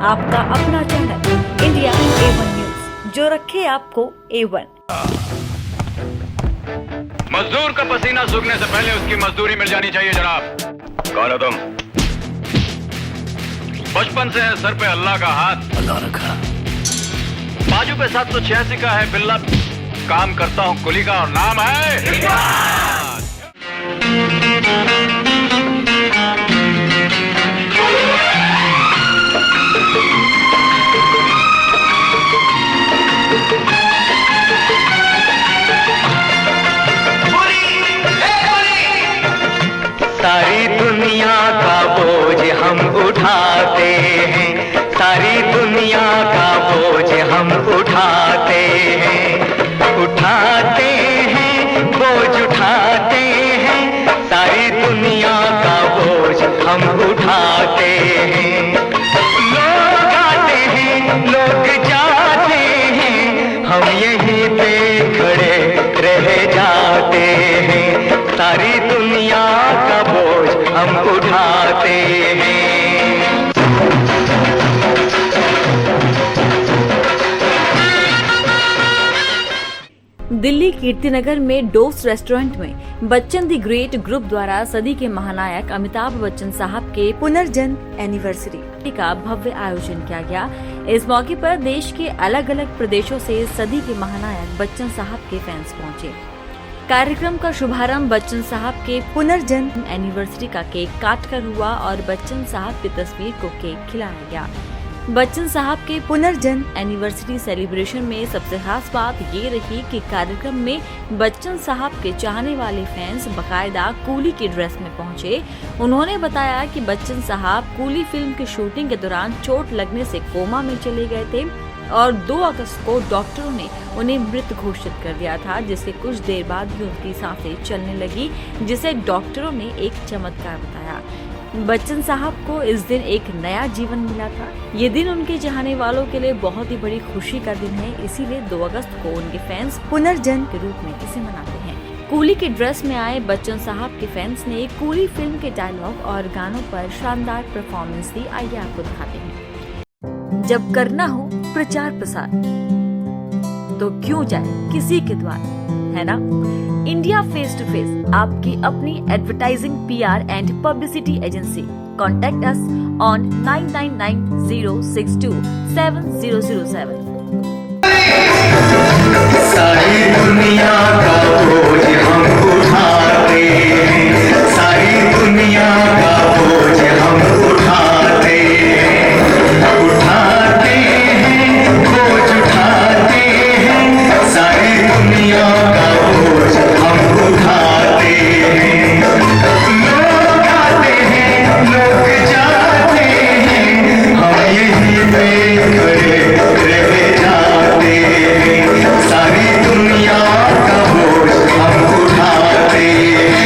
आपका अपना channel India A1 news, जो रखे आपको A1। मजदूर का पसीना सूखने से पहले उसकी मजदूरी मिल जानी चाहिए जनाब। कौन हो तुम? बचपन से है सर पे अल्लाह का हाथ, अल्लाह रखा। बाजू पे 786 का है बिल्ला, काम करता हूँ कुली का और नाम है सारी दुनिया का बोझ हम उठाते हैं, सारी दुनिया का बोझ हम उठाते हैं, उठाते हैं बोझ उठाते हैं, सारी दुनिया का बोझ हम उठाते हैं। लोग आते हैं लोग जाते हैं, हम यहीं पे खड़े रह जाते हैं, सारी दुनिया का बोझ हम उठाते हैं। दिल्ली कीर्तिनगर में डोस रेस्टोरेंट में बच्चन दी ग्रेट ग्रुप द्वारा सदी के महानायक अमिताभ बच्चन साहब के पुनर्जन्म एनिवर्सरी का भव्य आयोजन किया गया। इस मौके पर देश के अलग अलग प्रदेशों से सदी के महानायक बच्चन साहब के फैंस पहुंचे। कार्यक्रम का शुभारंभ बच्चन साहब के पुनर्जन्म एनिवर्सरी का केक काटकर हुआ और बच्चन साहब की तस्वीर को केक खिलाया गया। बच्चन साहब के पुनर्जन्म एनिवर्सरी सेलिब्रेशन में सबसे खास बात ये रही कि कार्यक्रम में बच्चन साहब के चाहने वाले फैंस बकायदा कूली की ड्रेस में पहुंचे। उन्होंने बताया कि बच्चन साहब कूली फिल्म की शूटिंग के दौरान चोट लगने से कोमा में चले गए थे और 2 अगस्त को डॉक्टरों ने उन्हें मृत घोषित कर दिया था, जिससे कुछ देर बाद ही उनकी सांसें चलने लगी, जिसे डॉक्टरों ने एक चमत्कार बताया। बच्चन साहब को इस दिन एक नया जीवन मिला था। ये दिन उनके चाहने वालों के लिए बहुत ही बड़ी खुशी का दिन है, इसीलिए 2 अगस्त को उनके फैंस पुनर्जन्म के रूप में इसे मनाते हैं। कूली की ड्रेस में आए बच्चन साहब के फैंस ने कूली फिल्म के डायलॉग और गानों पर शानदार परफॉर्मेंस दी। आइए आपको दिखाते हैं। जब करना हो प्रचार प्रसार तो क्यों जाए किसी के द्वार, है ना? इंडिया फेस टू फेस, आपकी अपनी advertising PR and publicity agency. Contact us on 9990627007। सारी दुनिया का बोझ हम उठाते हैं, सारी दुनिया का बोझ हम उठाते हैं, उठाते हैं बोझ उठाते हैं, सारी दुनिया का बोझ हम उठाते हैं। लोग आते हैं लोग जाते हैं, हम यहीं पे खड़े रह जाते हैं, सारी दुनिया का बोझ हम उठाते हैं।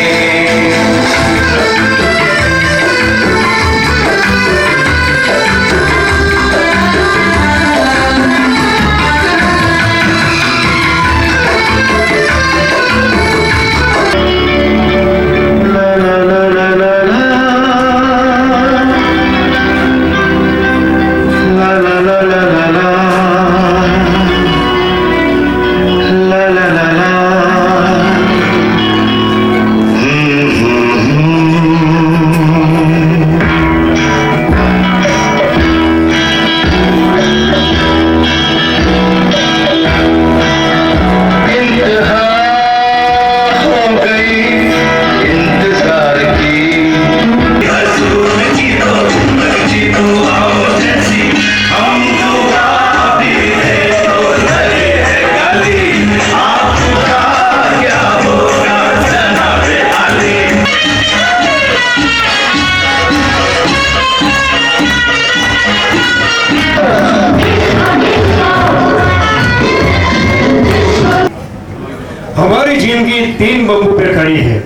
हमारी जिंदगी 3 बंबू पे खड़ी है।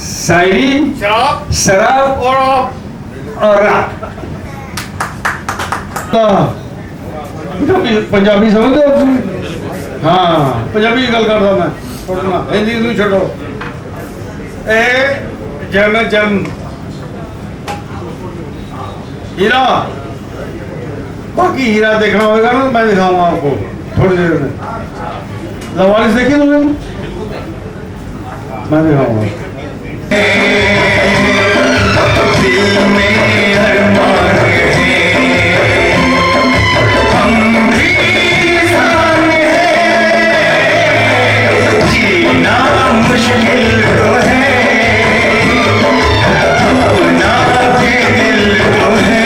शायरी, शराब और रात। पंजाबी समझ दो? हाँ, पंजाबी गल करता मैं, छोड़ना हिंदी नहीं छोड़ो। जम हीरा, बाकी हीरा देखना होगा ना, मैं दिखाऊंगा आपको थोड़ी देर में। लवारिस देखिए तुमने, मैं दिखाऊंगा। दिल में अरमान है, हम भी इंसान हैं, जीना मुश्किल तो है, अपना भी दिल तो है,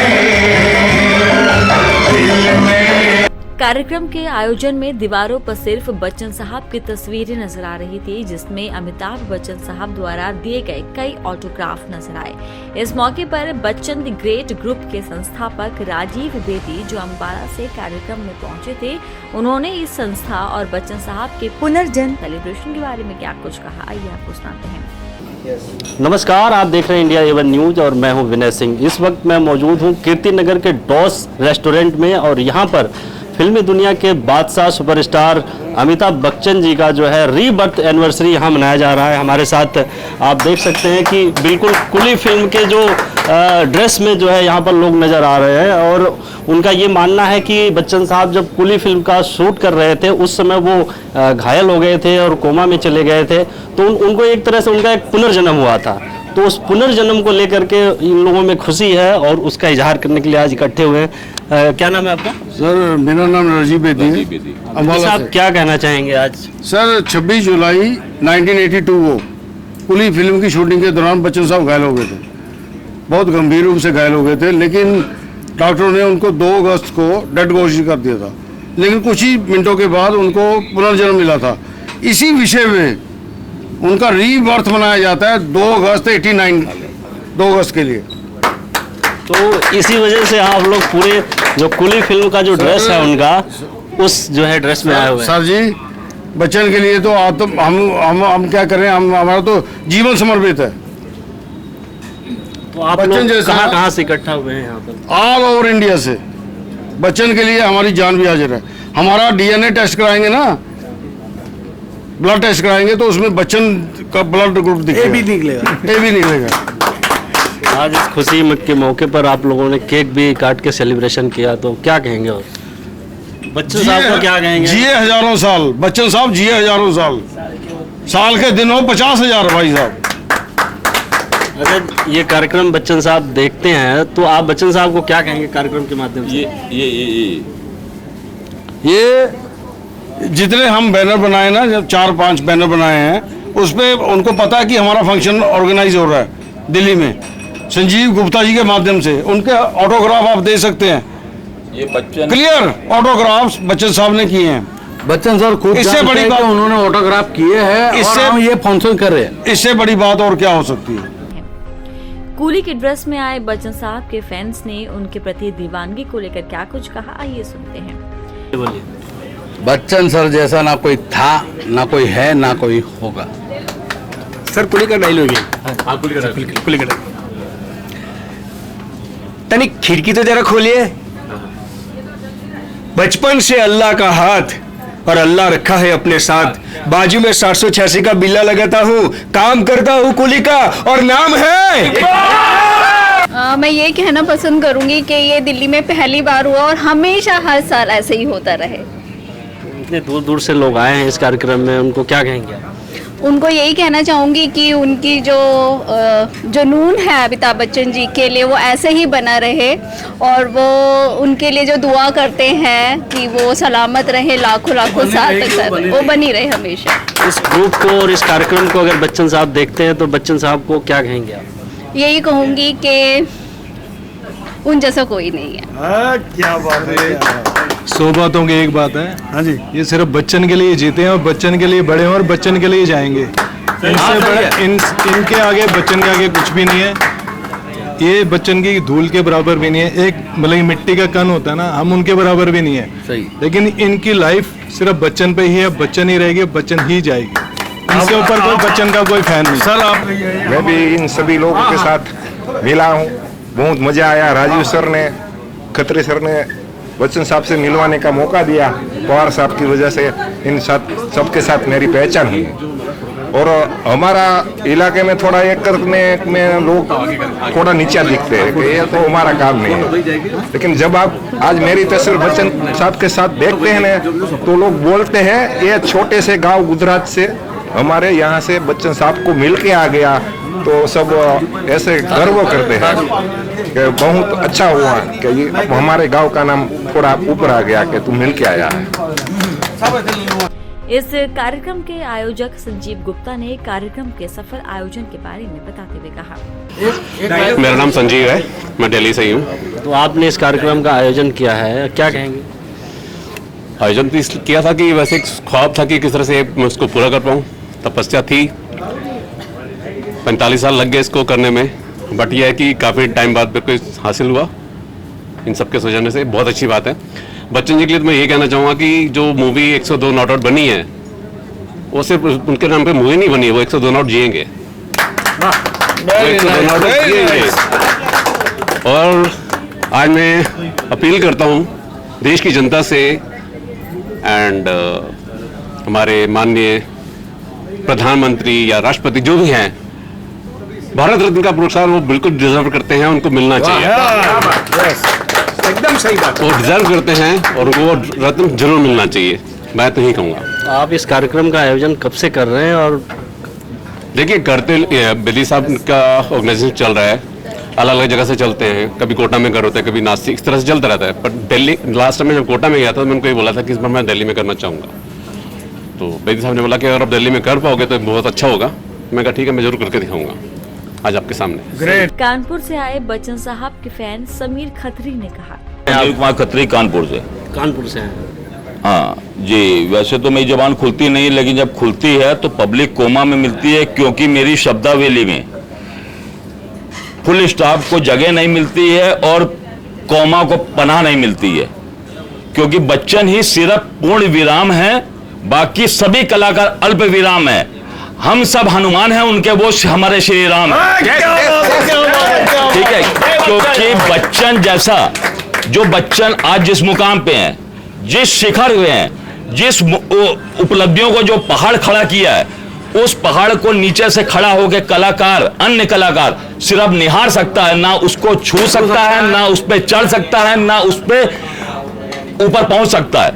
दिल में। कार्यक्रम के आयोजन में दीवारों पर सिर्फ बच्चन साहब की तस्वीरें नजर आ रही थी, जिसमें अमिताभ बच्चन साहब द्वारा दिए गए कई ऑटोग्राफ नजर आए। इस मौके पर बच्चन द ग्रेट ग्रुप के संस्थापक राजीव बेदी, जो अम्बाला से कार्यक्रम में पहुंचे थे, उन्होंने इस संस्था और बच्चन साहब के पुनर्जन्म सेलिब्रेशन के बारे में क्या कुछ कहा, आइए आपको सुनाते हैं। नमस्कार, आप देख रहे हैं इंडिया एवन न्यूज और मैं हूं विनय सिंह। इस वक्त मैं मौजूद हूं कीर्ति नगर के डॉस रेस्टोरेंट में और यहां पर फिल्मी दुनिया के बादशाह सुपरस्टार अमिताभ बच्चन जी का जो है रीबर्थ एनिवर्सरी यहाँ मनाया जा रहा है। हमारे साथ आप देख सकते हैं कि बिल्कुल कुली फिल्म के जो ड्रेस में जो है यहाँ पर लोग नज़र आ रहे हैं और उनका ये मानना है कि बच्चन साहब जब कुली फिल्म का शूट कर रहे थे उस समय वो घायल हो गए थे और कोमा में चले गए थे, तो उनको एक तरह से उनका एक पुनर्जन्म हुआ था। तो उस पुनर्जन्म को लेकर के इन लोगों में खुशी है और उसका इजहार करने के लिए आज इकट्ठे हुए हैं। क्या नाम है आपका? सर मेरा नाम राजीव बेदी है, अम्बाला आप से। क्या कहना चाहेंगे आज? सर 26 जुलाई 1982 को कुली फिल्म की शूटिंग के दौरान बच्चन साहब घायल हो गए थे, बहुत गंभीर रूप से घायल हो गए थे, लेकिन डॉक्टरों ने उनको 2 अगस्त को डेड घोषित कर दिया था, लेकिन कुछ ही मिनटों के बाद उनको पुनर्जन्म मिला था। इसी विषय में उनका रीबर्थ मनाया जाता है 2 अगस्त 89, 2 अगस्त के लिए। तो इसी वजह से आप लोग पूरे जो कुली फिल्म का जो ड्रेस है उनका, उस जो है ड्रेस में आए हुए हैं। सर जी, बच्चन के लिए तो आप तो हम क्या करें, हम हमारा तो जीवन समर्पित है। तो आप बच्चन लोग जैसा- कहाँ से इकट्ठा हुए हैं यहाँ पर? ऑल ओवर इंडिया से बच्चन के लिए हमारी जान भी हाजिर है। हमारा डीएनए टेस्ट कराएंगे ना, ब्लड टेस्ट कराएंगे तो उसमें बच्चन का ब्लड ग्रुप दिखेगा, ए भी निकलेगा। आज इस खुशी के मौके पर आप लोगों ने केक भी काट के सेलिब्रेशन किया, तो क्या कहेंगे? और बच्चन साहब को क्या कहेंगे? जिए हजारों साल, बच्चन साहब जिए हजारों साल, साल के दिन हो 50,000 भाई साहब। अच्छा, ये कार्यक्रम बच्चन साहब देखते हैं तो आप बच्चन साहब को क्या कहेंगे कार्यक्रम के माध्यम से? ये जितने हम बैनर बनाए ना, जब 4-5 बैनर बनाए हैं, उस पर उनको पता है कि हमारा फंक्शन ऑर्गेनाइज हो रहा है दिल्ली में, संजीव गुप्ता जी के माध्यम से। उनके ऑटोग्राफ आप दे सकते हैं, ये बच्चन क्लियर ऑटोग्राफ्स बच्चन साहब ने किए हैं। बच्चन सर खुद इससे जानते बड़ी हैं कि बात- उन्होंने ऑटोग्राफ किए हैं इससे- और हम ये फंक्शन कर रहे हैं। इससे बड़ी बात और क्या हो सकती है। कुली के ड्रेस में आए बच्चन साहब के फैंस ने उनके प्रति दीवानगी को लेकर क्या कुछ कहा, आइए सुनते हैं। बोलिए। बच्चन सर जैसा ना कोई था, ना कोई है, ना कोई होगा। सर कुली का डायलॉग है। कुली का तनिक खिड़की तो जरा खोलिए। बचपन से अल्लाह का हाथ और अल्लाह रखा है अपने साथ, बाजू में 786 का बिल्ला लगाता हूँ, काम करता हूँ कुली का और नाम है। मैं ये कहना पसंद करूंगी कि ये दिल्ली में पहली बार हुआ और हमेशा हर साल ऐसे ही होता रहे। इतने दूर दूर से लोग आए हैं इस कार्यक्रम में, उनको क्या कहेंगे? उनको यही कहना चाहूंगी कि उनकी जो जुनून है अमिताभ बच्चन जी के लिए वो ऐसे ही बना रहे और वो उनके लिए जो दुआ करते हैं कि वो सलामत रहे लाखों लाखों साल तक, वो बनी रहे हमेशा। इस ग्रुप को और इस कार्यक्रम को अगर बच्चन साहब देखते हैं तो बच्चन साहब को क्या कहेंगे आप? यही कहूंगी कि उन जैसा कोई नहीं है। क्या बात है। 100 बातों की एक बात है। हाँ जी, ये सिर्फ बच्चन के लिए जीते हैं और बच्चन के लिए बड़े हैं और बच्चन के लिए जाएंगे। इनसे बड़े इनके आगे बच्चन के आगे कुछ भी नहीं है। ये बच्चन की धूल के बराबर भी नहीं है। एक मतलब मिट्टी का कण होता है ना, हम उनके बराबर भी नहीं है। सही। लेकिन इनकी लाइफ सिर्फ बच्चन पे ही है, बच्चन ही रहेगी, बच्चन ही जाएगी। इनसे ऊपर कोई बच्चन का कोई फैन नहीं। सर आप मैं भी इन सभी लोगों के साथ मिला हूँ, बहुत मजा आया। राजीव सर ने, खत्री सर ने बच्चन साहब से मिलवाने का मौका दिया, पवार साहब की वजह से इन साथ सबके साथ मेरी पहचान हुई। और हमारा इलाके में थोड़ा एक करने में लोग थोड़ा नीचा दिखते हैं कि ये तो हमारा काम नहीं है, लेकिन जब आप आज मेरी तस्वीर बच्चन साहब के साथ देखते हैं ना तो लोग बोलते हैं ये छोटे से गांव गुजरात से हमारे यहाँ से बच्चन साहब को मिल के आ गया, तो सब ऐसे गर्व करते हैं कि बहुत अच्छा हुआ कि ये हमारे गांव का नाम थोड़ा ऊपर आ गया कि तू मिल के आया है। इस कार्यक्रम के आयोजक संजीव गुप्ता ने कार्यक्रम के सफल आयोजन के बारे में बताते हुए कहा, मेरा नाम संजीव है, मैं दिल्ली से ही हूँ। तो आपने इस कार्यक्रम का आयोजन किया है, क्या कहेंगे? आयोजन तो इसलिए किया था कि वैसे एक ख्वाब था कि किस तरह से मैं उसको पूरा कर पाऊँ, तपस्या थी, 45 साल लग गए इसको करने में, बट यह है कि काफ़ी टाइम बाद मेरे को हासिल हुआ इन सबके सौजन्य से, बहुत अच्छी बात है। बच्चन जी के लिए तो मैं ये कहना चाहूँगा कि जो मूवी 102 नॉट आउट बनी है वो सिर्फ उनके नाम पे मूवी नहीं बनी है, वो 102 नॉट जिएंगे, 102 नॉट जिएंगे। और आज मैं अपील करता हूँ देश की जनता से एंड हमारे माननीय प्रधानमंत्री या राष्ट्रपति जो भी हैं, भारत रत्न का पुरस्कार वो बिल्कुल डिजर्व करते हैं, उनको मिलना चाहिए, एकदम सही बात। वो डिजर्व करते हैं और उनको वो रत्न जरूर मिलना चाहिए, मैं तो यही कहूँगा। आप इस कार्यक्रम का आयोजन कब से कर रहे हैं? और देखिए करते बिल्ली साहब का ऑर्गेनाइजेशन चल रहा है, अलग अलग जगह से चलते हैं, कभी कोटा में कर होता है, कभी नासिक, इस तरह से चलता रहता है। पर दिल्ली लास्ट टाइम में जब कोटा में गया था तो मैंने उनको ये बोला था कि इस बार मैं दिल्ली में करना चाहूँगा, तो बेदी साहब ने बोला कि अगर आप दिल्ली में कर पाओगे तो बहुत अच्छा होगा। मैं कहा ठीक है, मैं जरूर करके दिखाऊंगा आज आपके सामने। कानपुर से आए बच्चन साहब के फैन समीर खत्री ने कहा, कुमार खत्री कानपुर से हैं। हाँ जी, वैसे तो मेरी जबान खुलती नहीं, लेकिन जब खुलती है तो पब्लिक कोमा में मिलती है, क्योंकि मेरी शब्दावली में फुल स्टॉप को जगह नहीं मिलती है और कोमा को पनाह नहीं मिलती है, क्योंकि बच्चन ही सिर्फ पूर्ण विराम है, बाकी सभी कलाकार अल्प विराम है। हम सब हनुमान हैं, उनके वो हमारे श्री राम है, ठीक है। क्योंकि बच्चन जैसा जो बच्चन आज जिस मुकाम पे हैं, जिस शिखर हुए हैं, जिस उपलब्धियों को जो पहाड़ खड़ा किया है, उस पहाड़ को नीचे से खड़ा होकर कलाकार, अन्य कलाकार सिर्फ निहार सकता है, ना उसको छू सकता है, ना उस पर चढ़ सकता है, ना उस पर ऊपर पहुंच सकता है।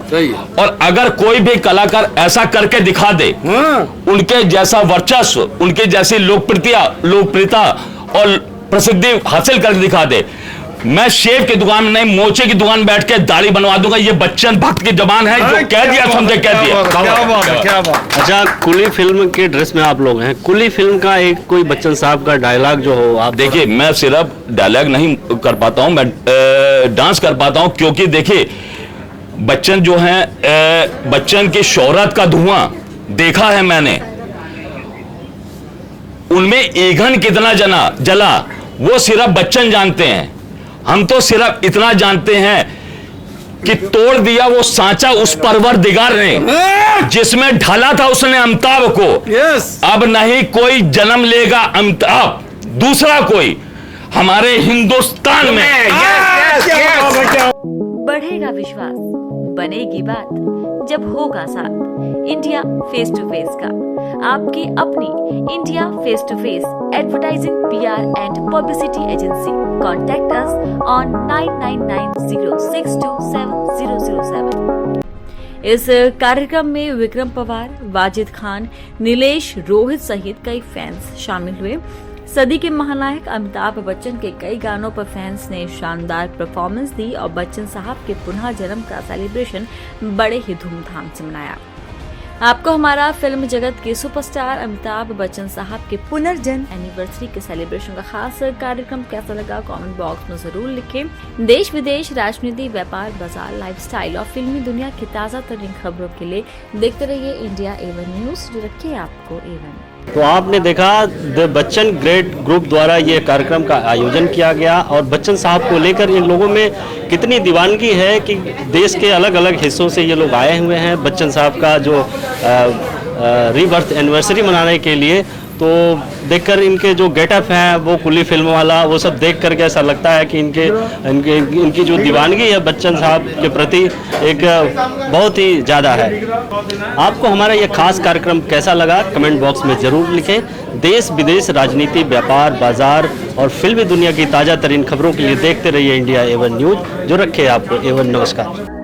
और अगर कोई भी कलाकार ऐसा करके दिखा दे, उनके जैसा वर्चस्व, उनकी जैसी लोकप्रियता और प्रसिद्धि हासिल करके दिखा दे, मैं शेव की दुकान में नहीं, मोचे की दुकान बैठ के दाढ़ी बनवा दूंगा। ये बच्चन भक्त की जबान है, जो कह दिया समझे कह दिया। क्या बात। अच्छा, कुली फिल्म के ड्रेस में आप लोग हैं, कुली फिल्म का एक कोई बच्चन साहब का डायलॉग जो हो आप? देखिए, मैं सिर्फ डायलॉग नहीं कर पाता हूं, मैं डांस कर पाता हूं, क्योंकि देखिए बच्चन जो है, बच्चन की शोहरत का धुआं देखा है मैंने, उनमें ईंधन कितना जला वो सिर्फ बच्चन जानते हैं। हम तो सिर्फ इतना जानते हैं कि तोड़ दिया वो सांचा उस परवरदिगार ने जिसमें ढाला था उसने अमिताभ को। अब नहीं कोई जन्म लेगा अमिताभ दूसरा कोई हमारे हिंदुस्तान में। बढ़ेगा विश्वास, बनेगी बात जब होगा साथ। इंडिया फेस टू फेस का आपकी अपनी India face to face advertising, PR and publicity agency. Contact us on 9990627007। इस कार्यक्रम में विक्रम पवार, वाजिद खान, नीलेश, रोहित सहित कई फैंस शामिल हुए। सदी के महानायक अमिताभ बच्चन के कई गानों पर फैंस ने शानदार परफॉर्मेंस दी और बच्चन साहब के पुनः जन्म का सेलिब्रेशन बड़े ही धूमधाम से मनाया। आपको हमारा फिल्म जगत के सुपरस्टार अमिताभ बच्चन साहब के पुनर्जन्म एनिवर्सरी के सेलिब्रेशन का खास कार्यक्रम कैसा लगा कमेंट बॉक्स में जरूर लिखें। देश विदेश, राजनीति, व्यापार, बाजार, लाइफस्टाइल और फिल्मी दुनिया की ताज़ा तरीन खबरों के लिए देखते रहिए इंडिया A1 न्यूज, जो रखिए आपको A1। तो आपने देखा द बच्चन ग्रेट ग्रुप द्वारा ये कार्यक्रम का आयोजन किया गया और बच्चन साहब को लेकर इन लोगों में कितनी दीवानगी है कि देश के अलग अलग हिस्सों से ये लोग आए हुए हैं बच्चन साहब का जो रीबर्थ एनिवर्सरी मनाने के लिए। तो देखकर इनके जो गेटअप है वो कुली फिल्म वाला, वो सब देख करके ऐसा लगता है कि इनकी जो दीवानगी है बच्चन साहब के प्रति एक बहुत ही ज़्यादा है। आपको हमारा ये खास कार्यक्रम कैसा लगा कमेंट बॉक्स में ज़रूर लिखें। देश विदेश, राजनीति, व्यापार, बाजार और फिल्मी दुनिया की ताज़ा तरीन खबरों के लिए देखते रहिए इंडिया A1 न्यूज़। जो रखे आपको A1। नमस्कार।